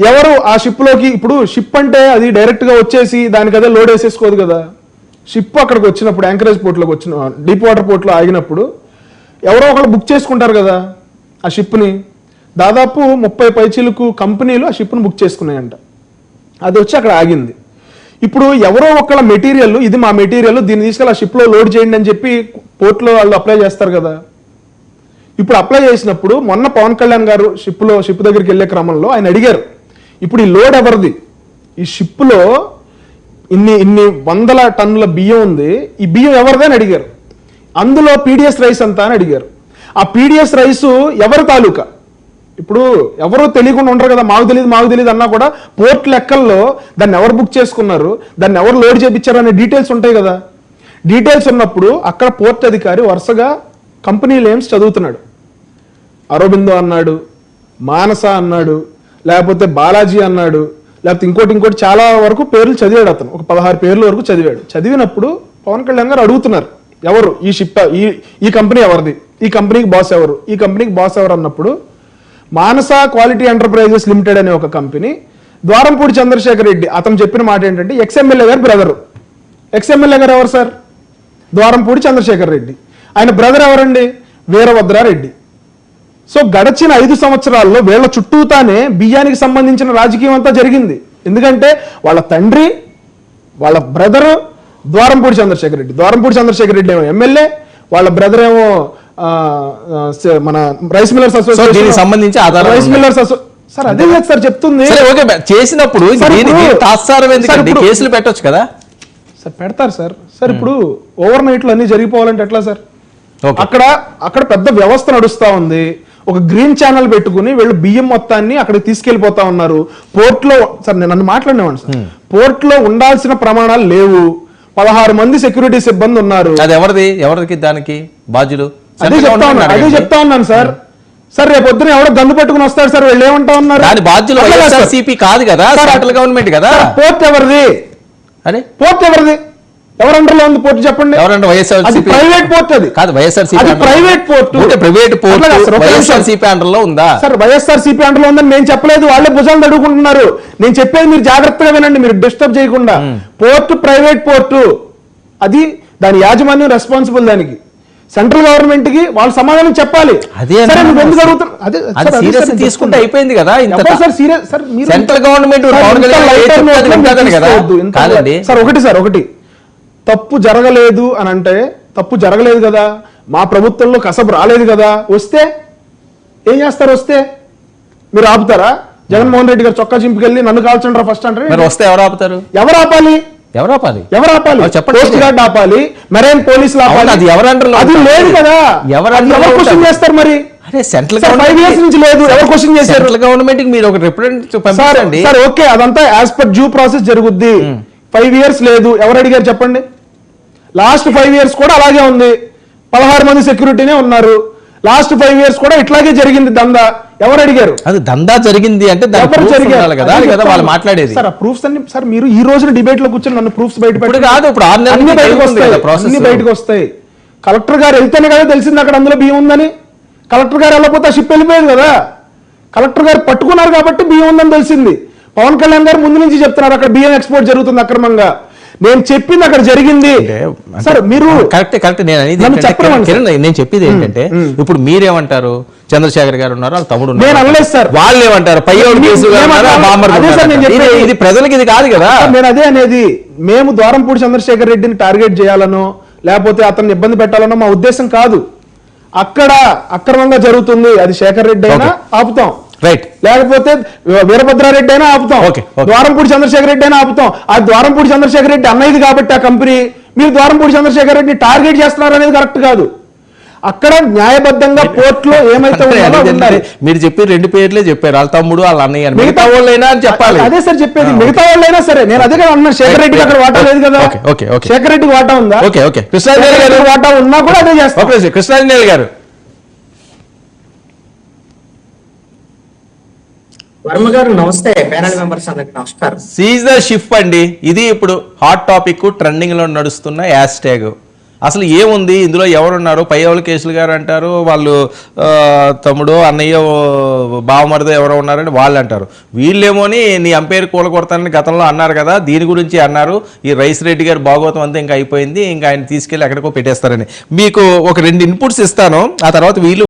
ఎవరు ఆ షిప్లోకి, ఇప్పుడు షిప్ అంటే అది డైరెక్ట్గా వచ్చేసి దానికి అదే లోడ్ వేసేసుకోదు కదా. షిప్ అక్కడికి వచ్చినప్పుడు యాంకరేజ్ పోర్ట్లోకి వచ్చిన డీప్ వాటర్ పోర్ట్లో ఆగినప్పుడు ఎవరో ఒకళ్ళు బుక్ చేసుకుంటారు కదా ఆ షిప్ని. దాదాపు 30 పైచీలకు కంపెనీలు ఆ షిప్ను బుక్ చేసుకున్నాయంట. అది వచ్చి అక్కడ ఆగింది. ఇప్పుడు ఎవరో ఒకళ్ళ మెటీరియల్, ఇది మా మెటీరియల్, దీన్ని తీసుకెళ్ళి ఆ షిప్లో లోడ్ చేయండి అని చెప్పి పోర్ట్లో వాళ్ళు అప్లై చేస్తారు కదా. ఇప్పుడు అప్లై చేసినప్పుడు మొన్న పవన్ కళ్యాణ్ గారు షిప్ దగ్గరికి వెళ్ళే క్రమంలో ఆయన అడిగారు, ఇప్పుడు ఈ లోడ్ ఎవరిది, ఈ షిప్లో ఇన్ని వందల టన్నుల బియ్యం ఉంది, ఈ బియ్యం ఎవరిది అని అడిగారు. అందులో పీడిఎస్ రైస్ అంతా అని అడిగారు. ఆ పీడిఎస్ రైసు ఎవరి తాలూకా? ఇప్పుడు ఎవరో తెలియకుండా ఉండరు కదా, మాకు తెలియదు అన్నా కూడా పోర్ట్ లెక్కల్లో దాన్ని ఎవరు బుక్ చేసుకున్నారు, దాన్ని ఎవరు లోడ్ చేయించారు అనే డీటెయిల్స్ ఉంటాయి కదా. డీటెయిల్స్ ఉన్నప్పుడు అక్కడ పోర్ట్ అధికారి వరుసగా కంపెనీ నేమ్స్ చదువుతున్నాడు. అరబిందో అన్నాడు, మానస అన్నాడు, లేకపోతే బాలాజీ అన్నాడు, లేకపోతే ఇంకోటి చాలా వరకు పేర్లు చదివాడు. అతను ఒక 16 పేర్ల వరకు చదివాడు. చదివినప్పుడు పవన్ కళ్యాణ్ గారు అడుగుతున్నారు, ఎవరు ఈ షిప్, ఈ కంపెనీ ఎవరిది, ఈ కంపెనీకి బాస్ ఎవరు, ఈ కంపెనీకి బాస్ ఎవరు అన్నప్పుడు మానస క్వాలిటీ ఎంటర్ప్రైజెస్ లిమిటెడ్ అనే ఒక కంపెనీ, ద్వారంపూడి చంద్రశేఖర్ రెడ్డి అతను చెప్పిన మాట ఏంటంటే ఎక్స్ఎమ్మెల్యే గారు బ్రదరు. ఎక్స్ఎమ్మెల్యే గారు ఎవరు సార్? ద్వారంపూడి చంద్రశేఖర్ రెడ్డి. ఆయన బ్రదర్ ఎవరండి? వీరభద్రారెడ్డి. సో గడిచిన 5 సంవత్సరాల్లో వీళ్ళ చుట్టూతానే బియ్యానికి సంబంధించిన రాజకీయం అంతా జరిగింది. ఎందుకంటే వాళ్ళ తండ్రి, వాళ్ళ బ్రదరు ద్వారంపూడి చంద్రశేఖర్ రెడ్డి. ద్వారంపూడి చంద్రశేఖర్ రెడ్డి ఏమో ఎమ్మెల్యే, వాళ్ళ బ్రదర్ ఏమో మన రైస్ మిల్లర్స్ అసోసియేషన్ సంబంధించి రైస్ మిల్లర్స్ సార్ అదే లేదు సార్ చెప్తుంది. చేసినప్పుడు కేసులు పెట్టొచ్చు కదా సార్. పెడతారు సార్. సార్ ఇప్పుడు ఓవర్ నైట్ లో అన్ని జరిగిపోవాలంటే ఎట్లా సార్? అక్కడ పెద్ద వ్యవస్థ నడుస్తా ఉంది. ఒక గ్రీన్ ఛానల్ పెట్టుకుని వీళ్ళు బియ్యం మొత్తాన్ని అక్కడికి తీసుకెళ్లిపోతా ఉన్నారు. పోర్ట్లో సార్ నన్ను మాట్లాడినాను సార్, పోర్ట్లో ఉండాల్సిన ప్రమాణాలు లేవు. 16 మంది సెక్యూరిటీ సిబ్బంది ఉన్నారు. అది ఎవరికి దానికి బాధ్యులు? అదే చెప్తా ఉన్నాను సార్. సార్ రేపు పొద్దున ఎవడో గన్ను పెట్టుకుని వస్తాడు సార్, వీళ్ళు ఏమంటా ఉన్నారు? బాధ్యులు వైఎస్ఆర్సీపీ కాదు కదా, సెంట్రల్ గవర్నమెంట్ కదా. పోర్ట్ ఎవరిది? అరే పోర్ట్ ఎవరిది? ఎవరు అండర్లో ఉంది పోర్ట్ చెప్పండి? ఎవరంటే వైఎస్ఆర్సీపీ ప్రైవేట్ పోర్ట్. అది కాదు YSRCP private port. Private port YSRCP అండర్లో ఉందా? సార్ వైఎస్ఆర్సీపీ అండర్లో ఉందని నేను చెప్పలేదు, వాళ్ళే భుజాలు అడుగుకుంటున్నారు. నేను చెప్పేది మీరు జాగ్రత్తగా వినండి, మీరు డిస్టర్బ్ చేయకుండా. పోర్టు ప్రైవేట్ పోర్టు, అది దాని యాజమాన్యం రెస్పాన్సిబుల్. దానికి సెంట్రల్ గవర్నమెంట్ కి వాళ్ళు సమాధానం చెప్పాలి. తీసుకుంటే అయిపోయింది కదా. సెంట్రల్ గవర్నమెంట్ ఒకటి తప్పు జరగలేదు అని అంటే, తప్పు జరగలేదు కదా, మా ప్రభుత్వంలో కసబు రాలేదు కదా, వస్తే ఏం చేస్తారు? వస్తే మీరు ఆపుతారా? జగన్మోహన్ రెడ్డి గారు చొక్కా చింపుకెళ్ళి నన్ను కాల్చండి ఫస్ట్ అంటే వస్తే ఎవరు ఆపుతారు? ఎవరు ఆపాలి? పోస్ట్ గార్డ్ ఆపాలి, మెరైన్ పోలీసులు ఆపాలి. అది ఎవరు అంటారు? అది లేదు కదా. ఎవరు క్వశ్చన్ చేస్తారు మరి? సెంట్రల్ 5 years నుంచి లేదు, ఎవరు క్వశ్చన్ చేశారు? సెంట్రల్ గవర్నమెంట్ మీరు ఒక రిప్రజెంటేటివ్ పంపించండి. సార్ ఓకే, అదంతా యాజ్ పర్ డ్యూ ప్రాసెస్ జరుగుద్ది. 5 years లేదు, ఎవరు అడిగారు చెప్పండి? లాస్ట్ 5 years కూడా అలాగే ఉంది. 16 మంది సెక్యూరిటీనే ఉన్నారు. లాస్ట్ 5 years కూడా ఇట్లాగే జరిగింది దందా. ఎవరు అడిగారు? అది దందా జరిగింది అంటే వాళ్ళు మాట్లాడేది. సార్ ప్రూఫ్స్ అన్ని సార్ మీరు ఈ రోజున డిబేట్ లో కూర్చొని నన్ను ప్రూఫ్స్ బయట కాదు, ఇప్పుడు అన్ని బయటకు వస్తాయి. కలెక్టర్ గారు వెళ్తేనే కదా తెలిసింది అక్కడ అందులో బియ్యం ఉందని. కలెక్టర్ గారు వెళ్ళకపోతే ఆ షిప్ వెళ్ళిపోయేది కదా. కలెక్టర్ గారు పట్టుకున్నారు కాబట్టి బియ్యం ఉందని తెలిసింది. పవన్ కళ్యాణ్ గారు ముందు నుంచి చెప్తున్నారు అక్కడ బియ్యం ఎక్స్పోర్ట్ జరుగుతుంది అక్రమంగా. నేను చెప్పింది అక్కడ జరిగింది సార్. మీరు కరెక్ట్ నేను చెప్పేది ఏంటంటే, ఇప్పుడు మీరేమంటారు? చంద్రశేఖర్ గారు ఉన్నారు, వాళ్ళ తమ్ముడు నేను అనలేదు సార్. వాళ్ళు ఏమంటారు? ఇది ప్రజలకు ఇది కాదు కదా. నేను అదే అనేది, మేము ద్వారంపూడి చంద్రశేఖర్ రెడ్డిని టార్గెట్ చేయాలనో లేకపోతే అతన్ని ఇబ్బంది పెట్టాలనో మా ఉద్దేశం కాదు. అక్కడ అక్రమంగా జరుగుతుంది, అది శేఖర్ రెడ్డి అయినా ఆపుతాం, రైట్, లేకపోతే వీరభద్రారెడ్డి అయినా ఆపుతాం, ద్వారంపూడి చంద్రశేఖర్ రెడ్డి అయినా ఆపుతాం. ఆ ద్వారంపూడి చంద్రశేఖర్ రెడ్డి అన్నది కాబట్టి ఆ కంపెనీ, మీరు ద్వారంపూడి చంద్రశేఖర్ రెడ్డిని టార్గెట్ చేస్తున్నారు అనేది కరెక్ట్ కాదు. అక్కడ న్యాయబద్ధంగా కోర్టులో ఏమైతే మీరు చెప్పి 2 పేర్లే చెప్పారు, వాళ్ళ తమ్ముడు వాళ్ళ అన్నయ్య. మిగతా వాళ్ళైనా అని చెప్పాలి. అదే సార్ చెప్పేది, మిగతా వాళ్ళైనా సరే. నేను అదే కదా అన్నా, శేఖర్ రెడ్డికి అక్కడ వాటా లేదు కదా. శేఖర్ రెడ్డికి వాటా ఉందా? కృష్ణాంజలి గారు వాటా ఉన్నా కూడా అదే చేస్తాం. కృష్ణాంజలి గారు, వర్మ గారు నమస్తే, ప్యానల్ మెంబర్స్ అందరికి నమస్కారం. సీజ్ ద షిప్ అండి, ఇది ఇప్పుడు హాట్ టాపిక్, ట్రెండింగ్ లో నడుస్తున్న హ్యాష్ ట్యాగ్. అసలు ఏముంది ఇందులో ఎవరున్నారు పయ్యవల కేసులు గారు అంటారు, వాళ్ళు తమ్ముడు అన్నయ్య బావమరిదో ఎవరో ఉన్నారని వాళ్ళు అంటారు. వీళ్ళేమోని నీ అంపైర్ కూలగొడతానని గతంలో అన్నారు కదా, దీని గురించి అన్నారు. ఈ రైస్ రెడ్డి గారు భాగవతం అంతా ఇంకా అయిపోయింది, ఇంకా ఆయన తీసుకెళ్ళి ఎక్కడికో పెట్టేస్తారని. మీకు ఒక 2 ఇన్పుట్స్ ఇస్తాను, ఆ తర్వాత వీళ్ళు